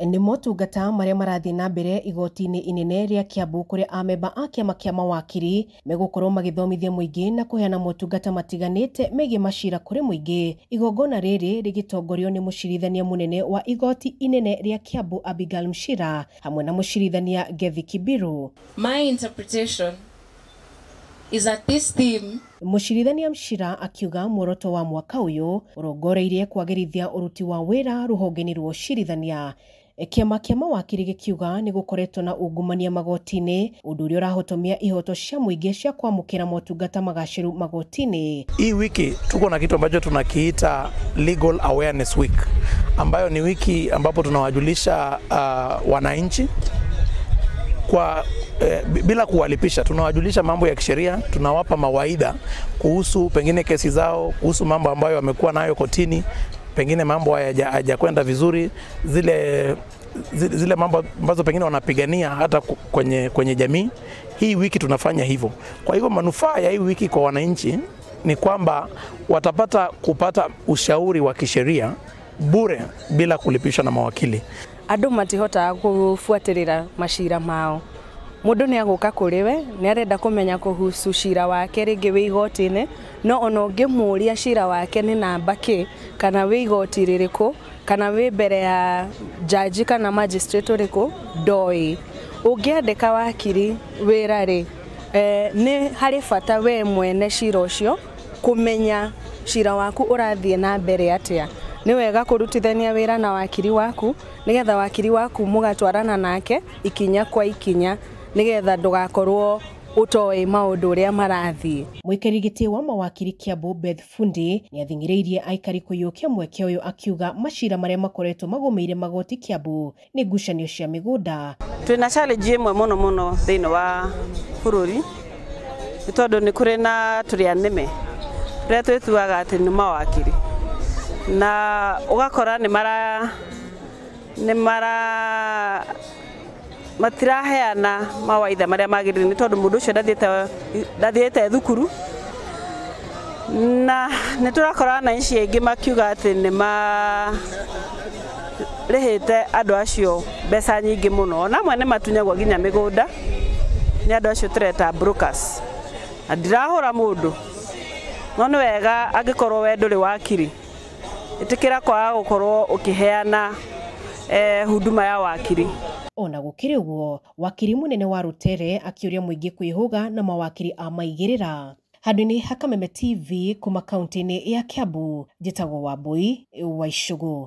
Ni motungata maria marathi na mbere igoti-ini inene ria Kiambu kuria amemba a kiama kia mawakiri megukorwo magithomithia muingi na kuheana motungata matiganite megie macira kuri muingi. Igongona riri rigitongorio ni mucirithania munene wa igoti inene ria Kiambu Abigail Mshira hamwe na mucirithania Ngethi Kibiru. My interpretation is that this theme Mucirithania Mshira akiuga muoroto wa mwaka uyu urongoreirie kwagirithia uruti wa wira ruhongeni rwa ucirithania. Kiama kia mawakiri gikiuga ni gukoretwo na ungumania magoti-ini undu uria urahotomia ihoto cia muingi cia kwamukira motungata magaciru magoti-ini. Hii wiki tuko na kitu ambacho tunakiita Legal Awareness Week, ambayo ni wiki ambapo tunawajulisha wananchi kwa bila kuwalipisha. Tunawajulisha mambo ya kisheria, tunawapa mawaidha kuhusu pengine kesi zao, kuhusu mambo ambayo wamekuwa nayo kotini, pengine mambo hayajakwenda vizuri, zile mambo ambazo pengine wanapigania hata kwenye jamii. Hii wiki tunafanya hivyo. Kwa hivyo manufaa ya hii wiki kwa wananchi ni kwamba kupata ushauri wa kisheria bure bila kulipishwa na mawakili. Andu matihota kufuatirira macira mao. Mundu ni aguka kuri we ni arenda kumenya kuhusu cira wake ringi wi igoti-ini, no ona ungimuria cira wake ni namba ki kana wi igoti ririku kana wi mbere ya jaji kana magistrate uriku ndoi. Ungiandika wakiri wira ri ni hari bata we mwene cira ucio kumenya cira waku urathie na mbere atia. Ni wega kurutithania wira na wakiri waku nigetha wakiri waku mugatwarana nake ikinya kwa ikinya nigetha ndugakorwo utoi maundu uria marathie. Muikarigiti wa mawakiri Kiambu Beth Fundi ni athingiriirie aikari kuyukia mweke uyu akiuga macira maria makoretwo magumeire magoti Kiambu ni ngucanio cia migunda. Twina challenge imwe muno thiini wa bururi tondu ni kuri na turia nime ria twituaga ati ni mawakiri na ugakora ni matiraheana mawaidha maria magirire ni tondu mundu ucio ndathiete thukuru na ni turakora na inci ingi makiuga ati ni rihite andu acio mbeca nyingi muno na amwe ni matunyagwo nginya migunda ni andu acio tureta brokers. Ndirahura mundu no ni wega angikorwo we nduri wakiri itikira kwa gukorwo ukiheana huduma ya wakiri. Ona gukiri uguo wakiri munene wa Rutere akiuria muingi kwihuga na mawakiri a maigirira. Handũ-inĩ ha Kameme TV kuma kaunti-inĩ ya Kiambu, njĩtagwo Wambui wa Icũgũ.